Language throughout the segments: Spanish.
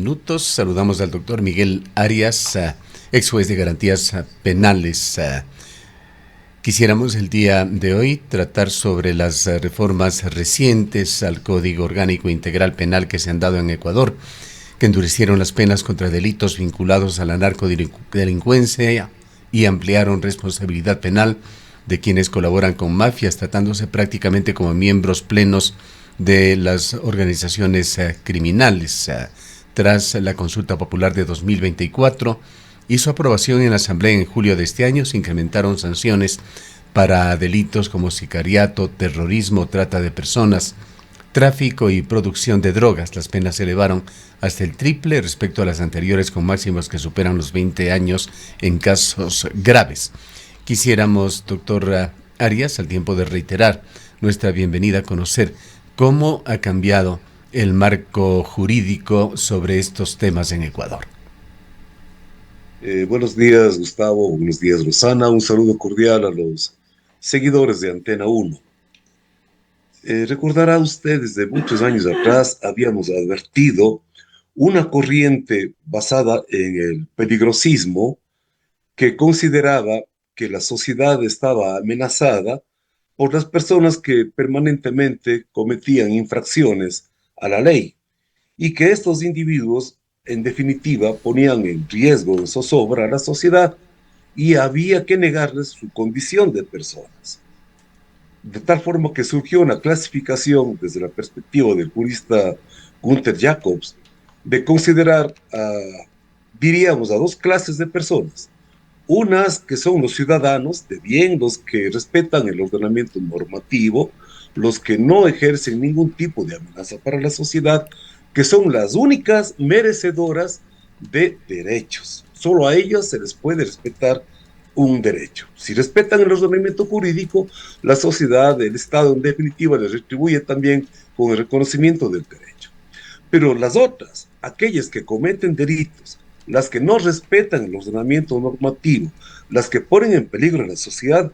Minutos. Saludamos al doctor Miguel Arias, ex juez de garantías penales. Quisiéramos el día de hoy tratar sobre las reformas recientes al Código Orgánico Integral Penal que se han dado en Ecuador, que endurecieron las penas contra delitos vinculados a la narcodelincuencia y ampliaron responsabilidad penal de quienes colaboran con mafias, tratándose prácticamente como miembros plenos de las organizaciones criminales. Tras la consulta popular de 2024 y su aprobación en la Asamblea en julio de este año, se incrementaron sanciones para delitos como sicariato, terrorismo, trata de personas, tráfico y producción de drogas. Las penas se elevaron hasta el triple respecto a las anteriores, con máximos que superan los 20 años en casos graves. Quisiéramos, doctor Arias, al tiempo de reiterar nuestra bienvenida, a conocer cómo ha cambiado el marco jurídico sobre estos temas en Ecuador. Buenos días, Gustavo. Buenos días, Rosana. Un saludo cordial a los seguidores de Antena 1. Recordará usted, desde muchos años atrás habíamos advertido una corriente basada en el peligrosismo que consideraba que la sociedad estaba amenazada por las personas que permanentemente cometían infracciones a la ley y que estos individuos, en definitiva, ponían en riesgo, en zozobra a la sociedad y había que negarles su condición de personas. De tal forma que surgió una clasificación desde la perspectiva del jurista Gunther Jacobs de considerar, diríamos, a dos clases de personas. Unas que son los ciudadanos de bien, los que respetan el ordenamiento normativo, los que no ejercen ningún tipo de amenaza para la sociedad, que son las únicas merecedoras de derechos. Solo a ellas se les puede respetar un derecho. Si respetan el ordenamiento jurídico, la sociedad, el Estado en definitiva les retribuye también con el reconocimiento del derecho. Pero las otras, aquellas que cometen delitos, las que no respetan el ordenamiento normativo, las que ponen en peligro a la sociedad,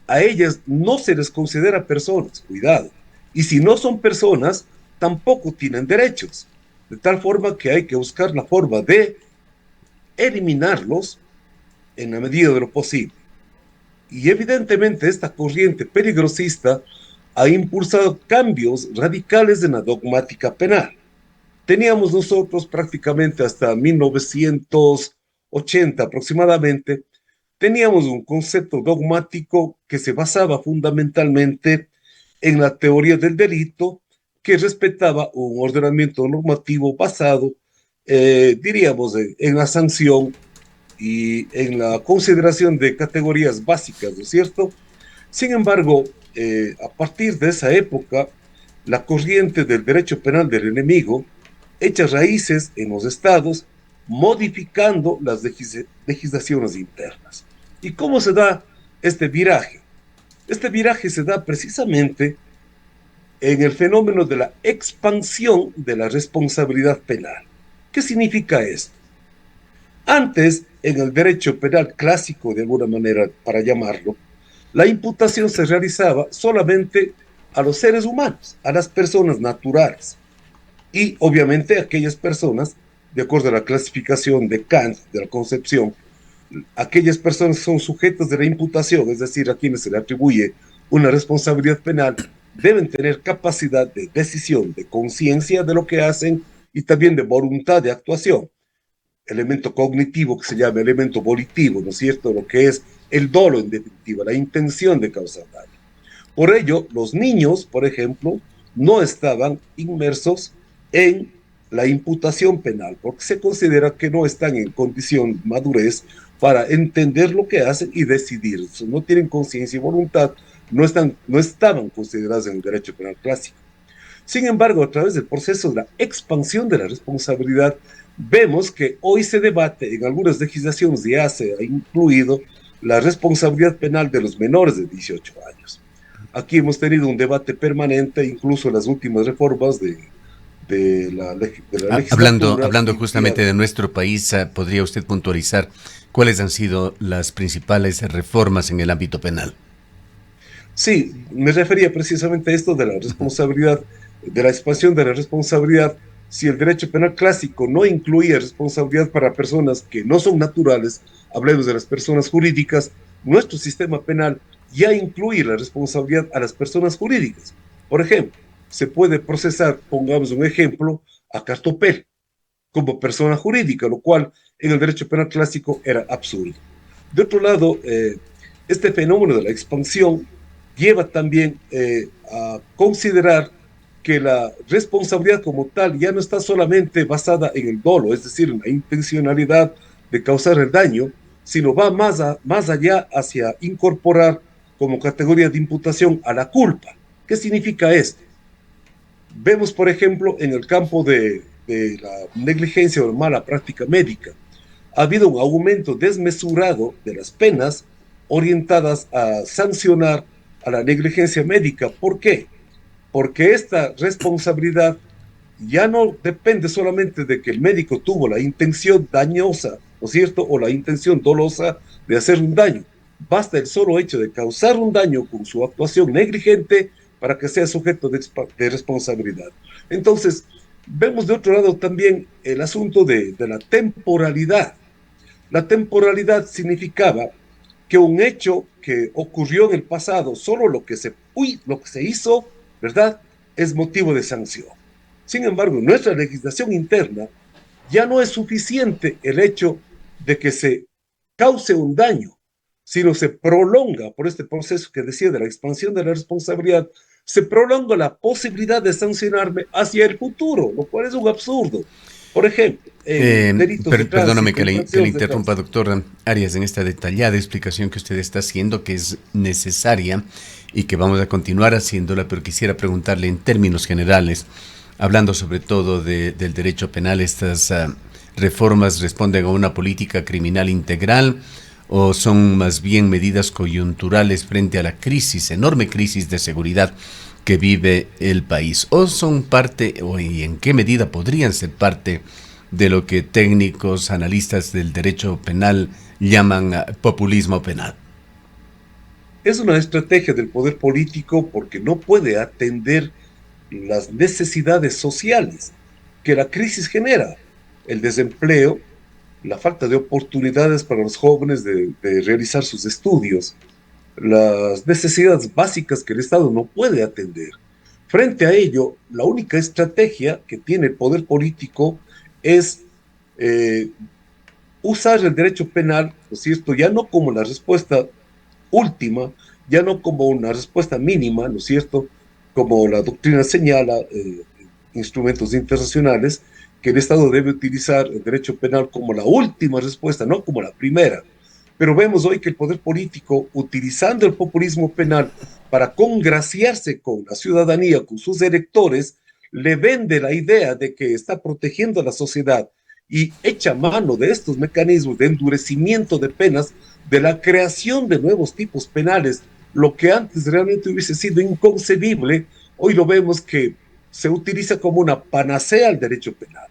a ellas no se les considera personas, cuidado. Y si no son personas, tampoco tienen derechos. De tal forma que hay que buscar la forma de eliminarlos en la medida de lo posible. Y evidentemente esta corriente peligrosista ha impulsado cambios radicales en la dogmática penal. Teníamos nosotros prácticamente hasta 1980 aproximadamente, teníamos un concepto dogmático que se basaba fundamentalmente en la teoría del delito, que respetaba un ordenamiento normativo basado, diríamos, en la sanción y en la consideración de categorías básicas, ¿no es cierto? Sin embargo, a partir de esa época, la corriente del derecho penal del enemigo echa raíces en los estados, modificando las legislaciones internas. ¿Y cómo se da este viraje? Este viraje se da precisamente en el fenómeno de la expansión de la responsabilidad penal. ¿Qué significa esto? Antes, en el derecho penal clásico, de alguna manera, para llamarlo, la imputación se realizaba solamente a los seres humanos, a las personas naturales. Y obviamente aquellas personas, de acuerdo a la clasificación de Kant, de la concepción, aquellas personas que son sujetas de la imputación, es decir, a quienes se le atribuye una responsabilidad penal, deben tener capacidad de decisión, de conciencia de lo que hacen y también de voluntad de actuación. Elemento cognitivo que se llama elemento volitivo, ¿no es cierto? Lo que es el dolo, en definitiva, la intención de causar daño. Por ello, los niños, por ejemplo, no estaban inmersos en la imputación penal, porque se considera que no están en condición de madurez para entender lo que hacen y decidir. No tienen conciencia y voluntad, no estaban considerados en el derecho penal clásico. Sin embargo, a través del proceso de la expansión de la responsabilidad, vemos que hoy se debate en algunas legislaciones, ya se ha incluido la responsabilidad penal de los menores de 18 años. Aquí hemos tenido un debate permanente, incluso en las últimas reformas de la legislatura. Hablando justamente de nuestro país, ¿podría usted puntualizar cuáles han sido las principales reformas en el ámbito penal? Sí, me refería precisamente a esto de la responsabilidad, de la expansión de la responsabilidad si el derecho penal clásico no incluía responsabilidad para personas que no son naturales, hablemos de las personas jurídicas, nuestro sistema penal ya incluye la responsabilidad a las personas jurídicas. Por ejemplo, se puede procesar, pongamos un ejemplo, a Cartopel como persona jurídica, lo cual en el derecho penal clásico era absurdo. De otro lado, este fenómeno de la expansión lleva también a considerar que la responsabilidad como tal ya no está solamente basada en el dolo, es decir, en la intencionalidad de causar el daño, sino va más allá hacia incorporar como categoría de imputación a la culpa. ¿Qué significa esto? Vemos, por ejemplo, en el campo de la negligencia o mala práctica médica, ha habido un aumento desmesurado de las penas orientadas a sancionar a la negligencia médica. ¿Por qué? Porque esta responsabilidad ya no depende solamente de que el médico tuvo la intención dañosa, ¿no es cierto?, o la intención dolosa de hacer un daño. Basta el solo hecho de causar un daño con su actuación negligente para que sea sujeto de responsabilidad. Entonces, vemos de otro lado también el asunto de la temporalidad. La temporalidad significaba que un hecho que ocurrió en el pasado, solo lo que se hizo, ¿verdad?, es motivo de sanción. Sin embargo, en nuestra legislación interna ya no es suficiente el hecho de que se cause un daño, sino se prolonga por este proceso que decía de la expansión de la responsabilidad, se prolonga la posibilidad de sancionarme hacia el futuro, lo cual es un absurdo. Por ejemplo, en delitos de Perdóname tránsito, que le infracciones de interrumpa, tránsito. doctor Arias, en esta detallada explicación que usted está haciendo, que es necesaria y que vamos a continuar haciéndola, pero quisiera preguntarle en términos generales, hablando sobre todo del derecho penal, ¿estas reformas responden a una política criminal integral o son más bien medidas coyunturales frente a la crisis, enorme crisis de seguridad que vive el país? ¿O son parte, y en qué medida podrían ser parte de lo que técnicos, analistas del derecho penal llaman populismo penal? Es una estrategia del poder político porque no puede atender las necesidades sociales que la crisis genera, el desempleo, la falta de oportunidades para los jóvenes de realizar sus estudios, las necesidades básicas que el Estado no puede atender. Frente a ello, la única estrategia que tiene el poder político es eh, usar el derecho penal, ¿no es cierto?, ya no como la respuesta última, ya no como una respuesta mínima, ¿no es cierto?, como la doctrina señala, instrumentos internacionales, que el Estado debe utilizar el derecho penal como la última respuesta, no como la primera. Pero vemos hoy que el poder político, utilizando el populismo penal para congraciarse con la ciudadanía, con sus electores, le vende la idea de que está protegiendo a la sociedad y echa mano de estos mecanismos de endurecimiento de penas, de la creación de nuevos tipos penales, lo que antes realmente hubiese sido inconcebible, hoy lo vemos que se utiliza como una panacea al derecho penal.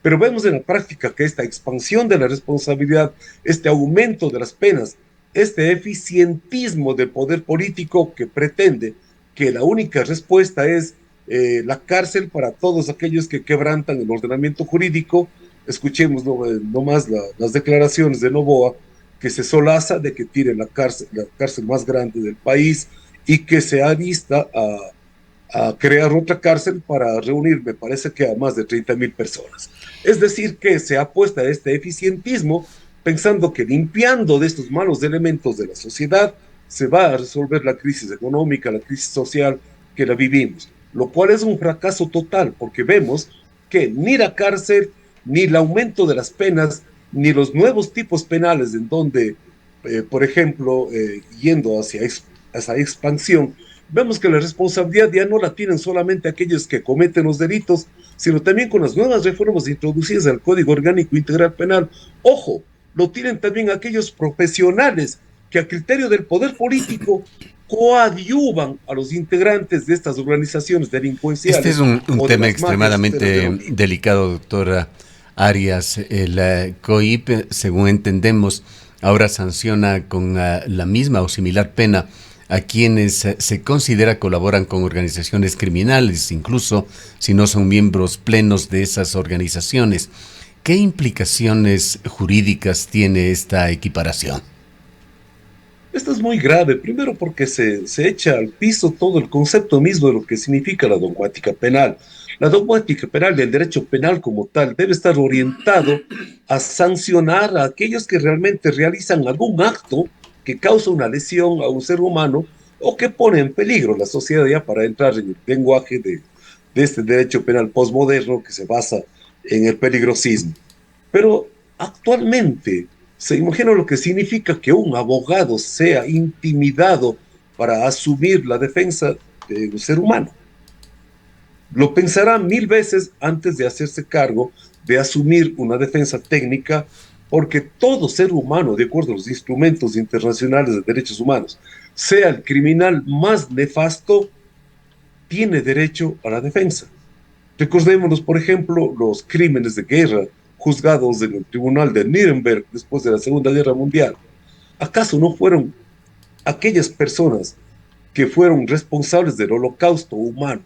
Pero vemos en la práctica que esta expansión de la responsabilidad, este aumento de las penas, este eficientismo del poder político que pretende que la única respuesta es la cárcel para todos aquellos que quebrantan el ordenamiento jurídico. Escuchemos no más las declaraciones de Noboa, que se solaza de que tiene la cárcel más grande del país y que se alista a crear otra cárcel para reunir, me parece que a más de 30,000 personas. Es decir, que se apuesta a este eficientismo pensando que limpiando de estos malos elementos de la sociedad se va a resolver la crisis económica, la crisis social que la vivimos, lo cual es un fracaso total porque vemos que ni la cárcel, ni el aumento de las penas, ni los nuevos tipos penales en donde, por ejemplo, yendo hacia esa expansión, vemos que la responsabilidad ya no la tienen solamente aquellos que cometen los delitos, sino también con las nuevas reformas introducidas al Código Orgánico Integral Penal. Ojo, lo tienen también aquellos profesionales que a criterio del poder político coadyuvan a los integrantes de estas organizaciones Este es delincuenciales un o de tema las mafias, usted las extremadamente denomina. delicado, doctora Arias. El COIP, según entendemos, ahora sanciona con la misma o similar pena a quienes se considera colaboran con organizaciones criminales, incluso si no son miembros plenos de esas organizaciones. ¿Qué implicaciones jurídicas tiene esta equiparación? Esto es muy grave, primero porque se echa al piso todo el concepto mismo de lo que significa la dogmática penal. La dogmática penal del derecho penal como tal debe estar orientado a sancionar a aquellos que realmente realizan algún acto que causa una lesión a un ser humano o que pone en peligro la sociedad, ya para entrar en el lenguaje de este derecho penal postmoderno que se basa en el peligrosismo. Pero actualmente se imagina lo que significa que un abogado sea intimidado para asumir la defensa de un ser humano. Lo pensará 1000 veces antes de hacerse cargo de asumir una defensa técnica, porque todo ser humano, de acuerdo a los instrumentos internacionales de derechos humanos, sea el criminal más nefasto, tiene derecho a la defensa. Recordémonos, por ejemplo, los crímenes de guerra juzgados en el Tribunal de Nuremberg después de la Segunda Guerra Mundial. ¿Acaso no fueron aquellas personas que fueron responsables del holocausto humano,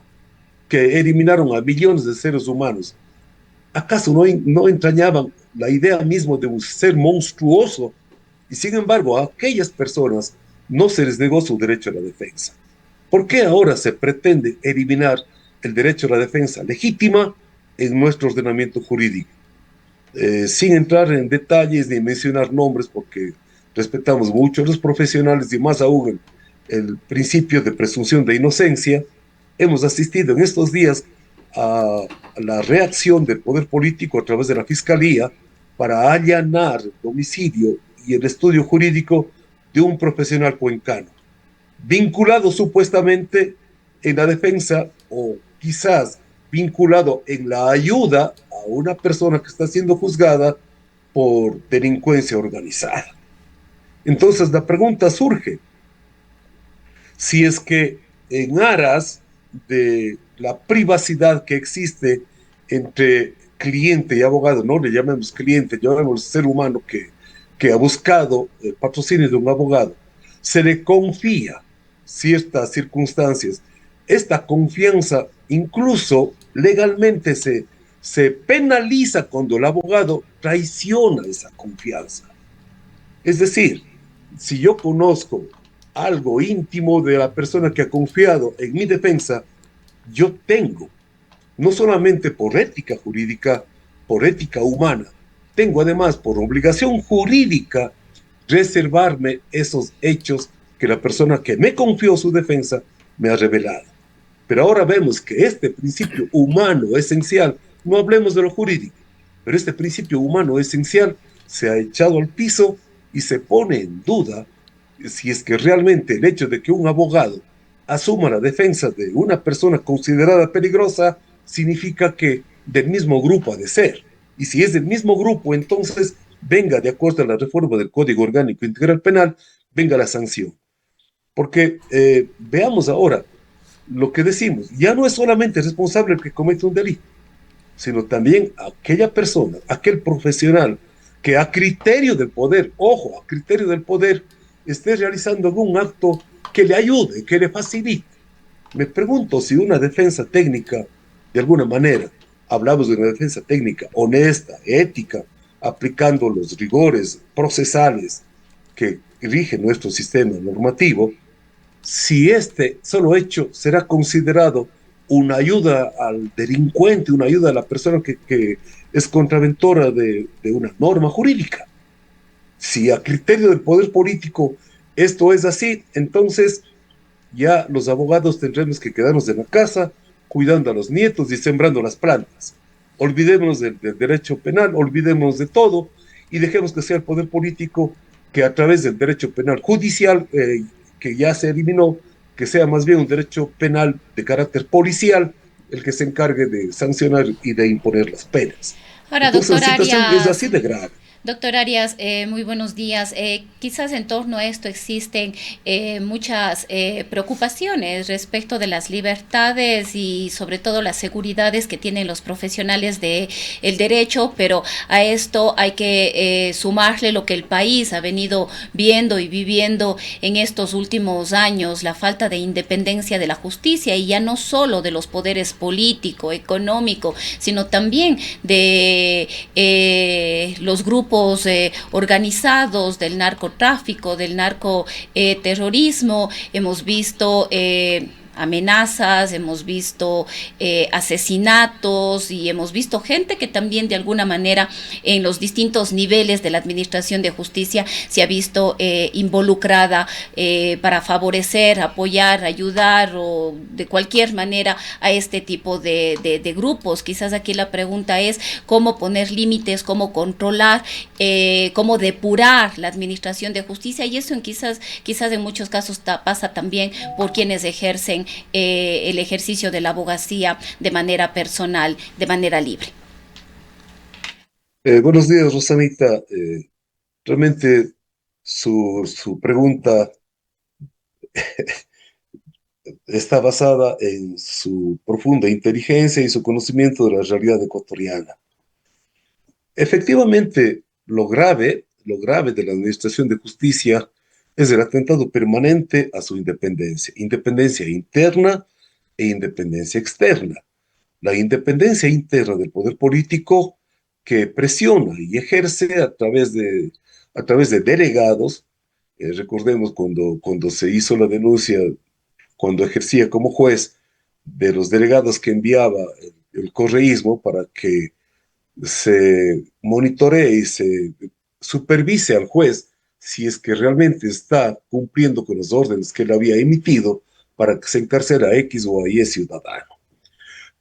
que eliminaron a millones de seres humanos? ¿Acaso no entrañaban la idea misma de un ser monstruoso? Y sin embargo, a aquellas personas no se les negó su derecho a la defensa. ¿Por qué ahora se pretende eliminar el derecho a la defensa legítima en nuestro ordenamiento jurídico? Sin entrar en detalles ni mencionar nombres, porque respetamos mucho a los profesionales y más aún el principio de presunción de inocencia, hemos asistido en estos días a la reacción del poder político a través de la Fiscalía para allanar el domicilio y el estudio jurídico de un profesional cuencano, vinculado supuestamente en la defensa o quizás vinculado en la ayuda a una persona que está siendo juzgada por delincuencia organizada. Entonces la pregunta surge, si es que en aras de la privacidad que existe entre cliente y abogado, no le llamemos cliente, llamemos ser humano que ha buscado el patrocinio de un abogado, se le confía ciertas circunstancias. Esta confianza incluso legalmente se penaliza cuando el abogado traiciona esa confianza. Es decir, si yo conozco algo íntimo de la persona que ha confiado en mi defensa, yo tengo, no solamente por ética jurídica, por ética humana, tengo además por obligación jurídica reservarme esos hechos que la persona que me confió su defensa me ha revelado. Pero ahora vemos que este principio humano esencial, no hablemos de lo jurídico, pero este principio humano esencial se ha echado al piso y se pone en duda si es que realmente el hecho de que un abogado asuma la defensa de una persona considerada peligrosa significa que del mismo grupo ha de ser. Y si es del mismo grupo, entonces venga, de acuerdo a la reforma del Código Orgánico Integral Penal, venga la sanción. Porque veamos ahora lo que decimos, ya no es solamente responsable el que comete un delito, sino también aquella persona, aquel profesional que a criterio del poder, ojo, a criterio del poder, esté realizando algún acto que le ayude, que le facilite. Me pregunto si una defensa técnica, de alguna manera, hablamos de una defensa técnica honesta, ética, aplicando los rigores procesales que rigen nuestro sistema normativo, si este solo hecho será considerado una ayuda al delincuente, una ayuda a la persona que es contraventora de una norma jurídica. Si a criterio del poder político esto es así, entonces ya los abogados tendremos que quedarnos en la casa cuidando a los nietos y sembrando las plantas. Olvidémonos del derecho penal, olvidemos de todo y dejemos que sea el poder político que a través del derecho penal judicial, que ya se eliminó, que sea más bien un derecho penal de carácter policial el que se encargue de sancionar y de imponer las penas. Ahora, Entonces doctor la situación es así Arias, de grave. Doctor Arias, muy buenos días. Quizás en torno a esto existen muchas preocupaciones respecto de las libertades y sobre todo las seguridades que tienen los profesionales del derecho, pero a esto hay que sumarle lo que el país ha venido viendo y viviendo en estos últimos años, la falta de independencia de la justicia y ya no solo de los poderes político, económico, sino también de los grupos organizados del narcotráfico, del narcoterrorismo. Hemos visto amenazas, hemos visto asesinatos y hemos visto gente que también de alguna manera en los distintos niveles de la administración de justicia se ha visto involucrada para favorecer, apoyar, ayudar o de cualquier manera a este tipo de grupos. Quizás aquí la pregunta es cómo poner límites, cómo controlar, cómo depurar la administración de justicia y eso quizás en muchos casos pasa también por quienes ejercen el ejercicio de la abogacía de manera personal, de manera libre. Buenos días, Rosanita. Realmente su pregunta está basada en su profunda inteligencia y su conocimiento de la realidad ecuatoriana. Efectivamente, lo grave de la Administración de Justicia es el atentado permanente a su independencia, independencia interna e independencia externa. La independencia interna del poder político que presiona y ejerce a través de delegados. Recordemos cuando se hizo la denuncia, cuando ejercía como juez, de los delegados que enviaba el correísmo para que se monitoree y se supervise al juez si es que realmente está cumpliendo con las órdenes que él había emitido para que se encarcele a X o a Y ciudadano.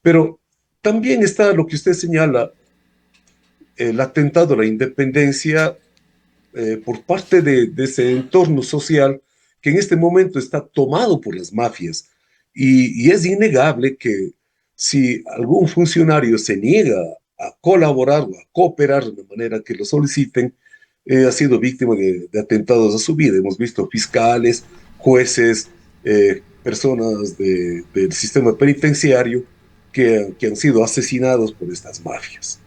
Pero también está lo que usted señala, el atentado a la independencia por parte de ese entorno social que en este momento está tomado por las mafias. Y es innegable que si algún funcionario se niega a colaborar o a cooperar de manera que lo soliciten, ha sido víctima de atentados a su vida. Hemos visto fiscales, jueces, personas del sistema penitenciario que han sido asesinados por estas mafias.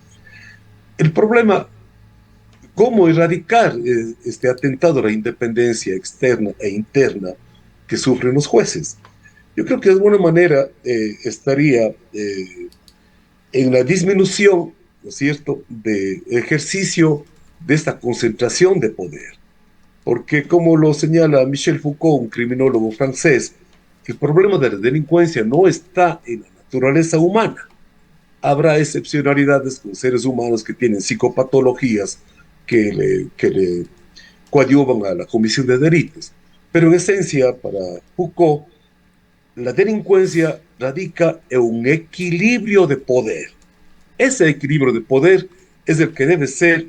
El problema, ¿cómo erradicar este atentado a la independencia externa e interna que sufren los jueces? Yo creo que de alguna manera estaría en la disminución, ¿no es cierto?, de ejercicio de esta concentración de poder. Porque como lo señala Michel Foucault, un criminólogo francés, el problema de la delincuencia no está en la naturaleza humana. Habrá excepcionalidades con seres humanos que tienen psicopatologías que le coadyuvan a la comisión de delitos. Pero en esencia, para Foucault, la delincuencia radica en un equilibrio de poder. Ese equilibrio de poder es el que debe ser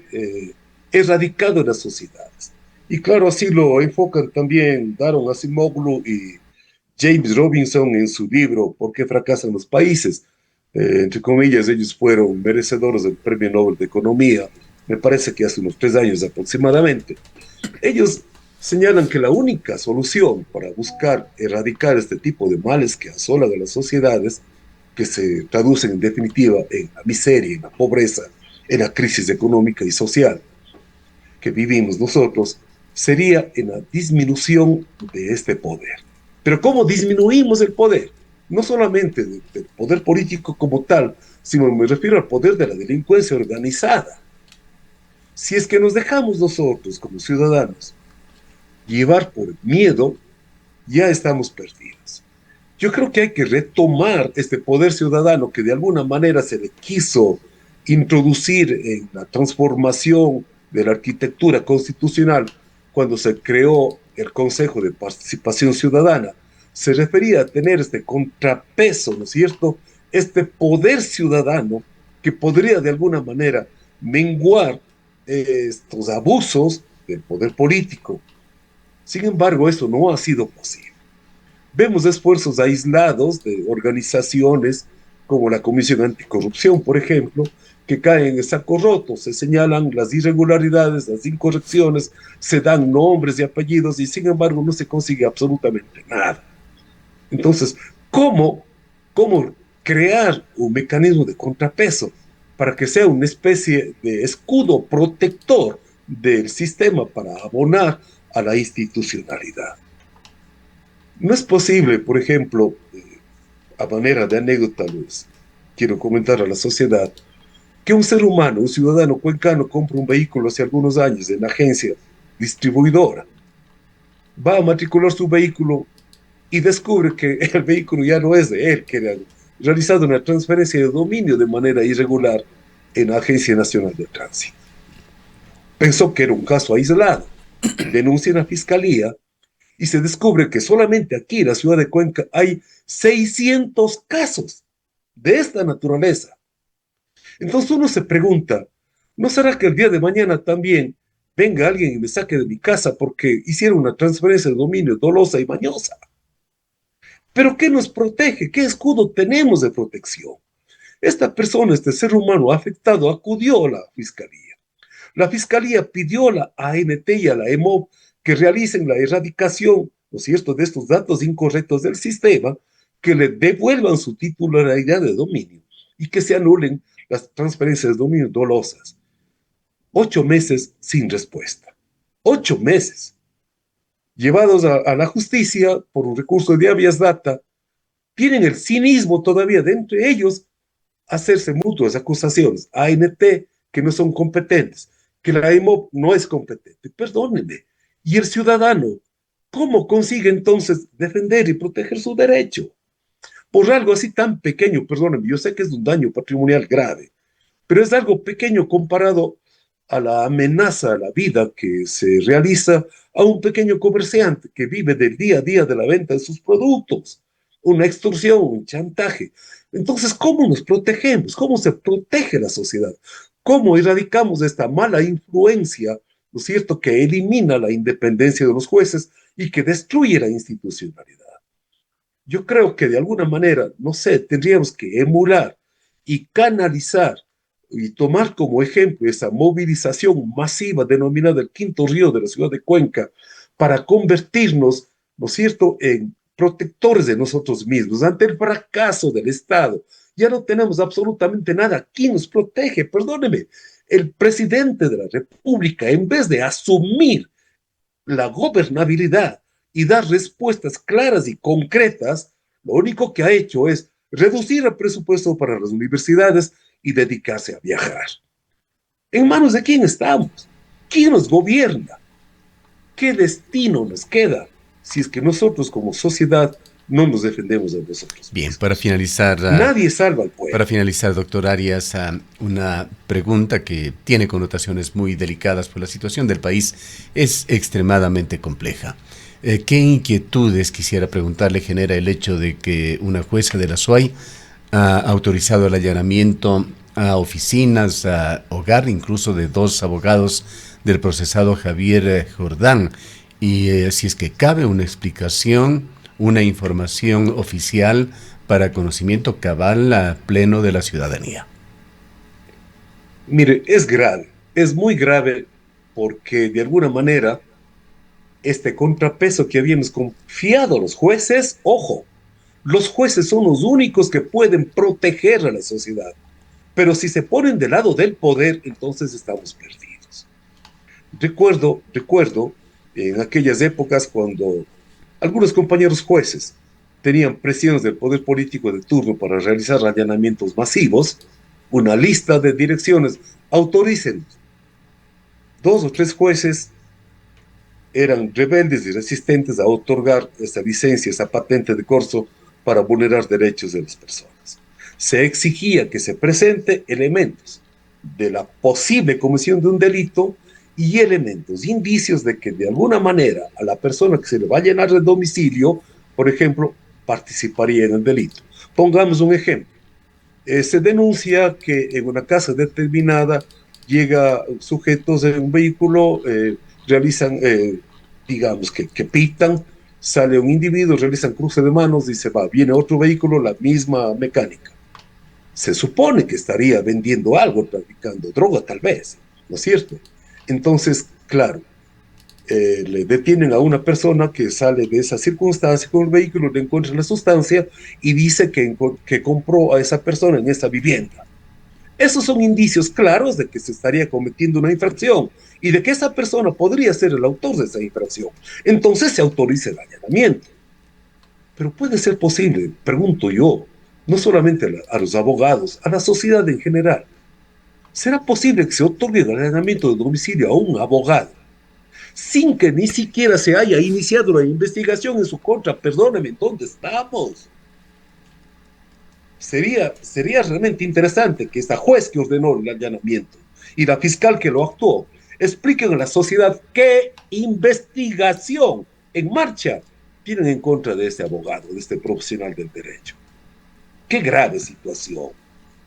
erradicado en las sociedades. Y claro, así lo enfocan también Daron Acemoglu y James Robinson en su libro ¿Por qué fracasan los países? Entre comillas, ellos fueron merecedores del Premio Nobel de Economía, me parece que hace unos 3 años aproximadamente. Ellos señalan que la única solución para buscar erradicar este tipo de males que asolan a las sociedades, que se traducen en definitiva en la miseria, en la pobreza, en la crisis económica y social que vivimos nosotros, sería en la disminución de este poder. Pero ¿cómo disminuimos el poder? No solamente del poder político como tal, sino me refiero al poder de la delincuencia organizada. Si es que nos dejamos nosotros como ciudadanos llevar por el miedo, ya estamos perdidos. Yo creo que hay que retomar este poder ciudadano que de alguna manera se le quiso introducir en la transformación de la arquitectura constitucional cuando se creó el Consejo de Participación Ciudadana. Se refería a tener este contrapeso, ¿no es cierto? Este poder ciudadano que podría de alguna manera menguar estos abusos del poder político. Sin embargo, eso no ha sido posible. Vemos esfuerzos aislados de organizaciones como la Comisión Anticorrupción, por ejemplo, que caen en saco roto, se señalan las irregularidades, las incorrecciones, se dan nombres y apellidos y sin embargo no se consigue absolutamente nada. Entonces, ¿cómo, cómo crear un mecanismo de contrapeso para que sea una especie de escudo protector del sistema para abonar a la institucionalidad? No es posible, por ejemplo, a manera de anécdota, les quiero comentar a la sociedad, que un ser humano, un ciudadano cuencano, compra un vehículo hace algunos años en la agencia distribuidora, va a matricular su vehículo y descubre que el vehículo ya no es de él, que era realizado una transferencia de dominio de manera irregular en la Agencia Nacional de Tránsito. Pensó que era un caso aislado, denuncia en la fiscalía y se descubre que solamente aquí en la ciudad de Cuenca hay 600 casos de esta naturaleza. Entonces uno se pregunta, ¿no será que el día de mañana también venga alguien y me saque de mi casa porque hicieron una transferencia de dominio dolosa y mañosa? ¿Pero qué nos protege? ¿Qué escudo tenemos de protección? Esta persona, este ser humano afectado, acudió a la fiscalía. La fiscalía pidió a la ANT y a la EMOB que realicen la erradicación, ¿no es cierto?, de estos datos incorrectos del sistema, que le devuelvan su titularidad de dominio y que se anulen las transferencias de dominio dolosas. 8 meses sin respuesta. 8 meses. Llevados a la justicia por un recurso de habeas data, tienen el cinismo todavía de entre ellos hacerse mutuas acusaciones. ANT que no son competentes, que la EMOB no es competente. Perdónenme. ¿Y el ciudadano cómo consigue entonces defender y proteger su derecho? Por algo así tan pequeño, perdónenme, yo sé que es un daño patrimonial grave, pero es algo pequeño comparado a la amenaza a la vida que se realiza a un pequeño comerciante que vive del día a día de la venta de sus productos, una extorsión, un chantaje. Entonces, ¿cómo nos protegemos? ¿Cómo se protege la sociedad? ¿Cómo erradicamos esta mala influencia, ¿no es cierto?, que elimina la independencia de los jueces y que destruye la institucionalidad? Yo creo que de alguna manera, no sé, tendríamos que emular y canalizar y tomar como ejemplo esa movilización masiva denominada el Quinto Río de la ciudad de Cuenca para convertirnos, ¿no es cierto?, en protectores de nosotros mismos ante el fracaso del Estado. Ya no tenemos absolutamente nada. ¿Quién nos protege? Perdóneme. El presidente de la República, en vez de asumir la gobernabilidad y dar respuestas claras y concretas, lo único que ha hecho es reducir el presupuesto para las universidades y dedicarse a viajar. ¿En manos de quién estamos? ¿Quién nos gobierna? ¿Qué destino nos queda si es que nosotros como sociedad no nos defendemos de nosotros? Bien, para finalizar... Nadie salva al pueblo. Para finalizar, doctor Arias, una pregunta que tiene connotaciones muy delicadas, pues la situación del país es extremadamente compleja. ¿Qué inquietudes, quisiera preguntarle, genera el hecho de que una jueza de la SUAY ha autorizado el allanamiento a oficinas, a hogar, incluso de 2 abogados del procesado Javier Jordán? Y si es que cabe una explicación, una información oficial para conocimiento cabal a pleno de la ciudadanía. Mire, es grave, es muy grave, porque de alguna manera este contrapeso que habíamos confiado a los jueces, ojo, los jueces son los únicos que pueden proteger a la sociedad, pero si se ponen del lado del poder, entonces estamos perdidos. Recuerdo en aquellas épocas cuando algunos compañeros jueces tenían presiones del poder político de turno para realizar allanamientos masivos, una lista de direcciones, autoricen. 2 o 3 jueces eran rebeldes y resistentes a otorgar esa licencia, esa patente de corso para vulnerar derechos de las personas. Se exigía que se presente elementos de la posible comisión de un delito y elementos, indicios de que de alguna manera a la persona que se le va a llenar el domicilio, por ejemplo, participaría en el delito. Pongamos un ejemplo. Se denuncia que en una casa determinada llega sujetos en un vehículo, realizan, digamos que pitan, sale un individuo, realizan cruce de manos, dice, va, viene otro vehículo, la misma mecánica. Se supone que estaría vendiendo algo, traficando droga tal vez, ¿no es cierto? Entonces, claro, le detienen a una persona que sale de esa circunstancia con el vehículo, le encuentran la sustancia y dice que compró a esa persona en esa vivienda. Esos son indicios claros de que se estaría cometiendo una infracción y de que esa persona podría ser el autor de esa infracción. Entonces se autoriza el allanamiento. Pero puede ser posible, pregunto yo, no solamente a los abogados, a la sociedad en general. ¿Será posible que se otorgue el allanamiento de domicilio a un abogado sin que ni siquiera se haya iniciado la investigación en su contra? Perdóneme, ¿dónde estamos? Sería realmente interesante que esta juez que ordenó el allanamiento y la fiscal que lo actuó expliquen a la sociedad qué investigación en marcha tienen en contra de este abogado, de este profesional del derecho. Qué grave situación,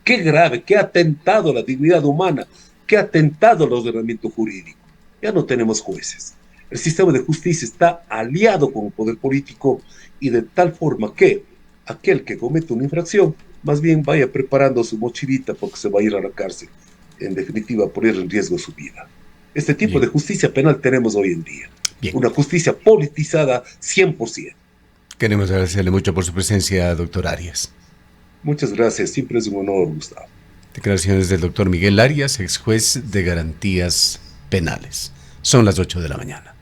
qué grave, qué atentado a la dignidad humana, qué atentado al ordenamiento jurídico. Ya no tenemos jueces. El sistema de justicia está aliado con el poder político y de tal forma que aquel que comete una infracción más bien vaya preparando su mochilita porque se va a ir a la cárcel. En definitiva, poner en riesgo su vida. Este tipo Bien, de justicia penal tenemos hoy en día. bien. Una justicia politizada 100%. Queremos agradecerle mucho por su presencia, doctor Arias. Muchas gracias, siempre es un honor, Gustavo. Declaraciones del doctor Miguel Arias, ex juez de garantías penales. Son las 8 de la mañana.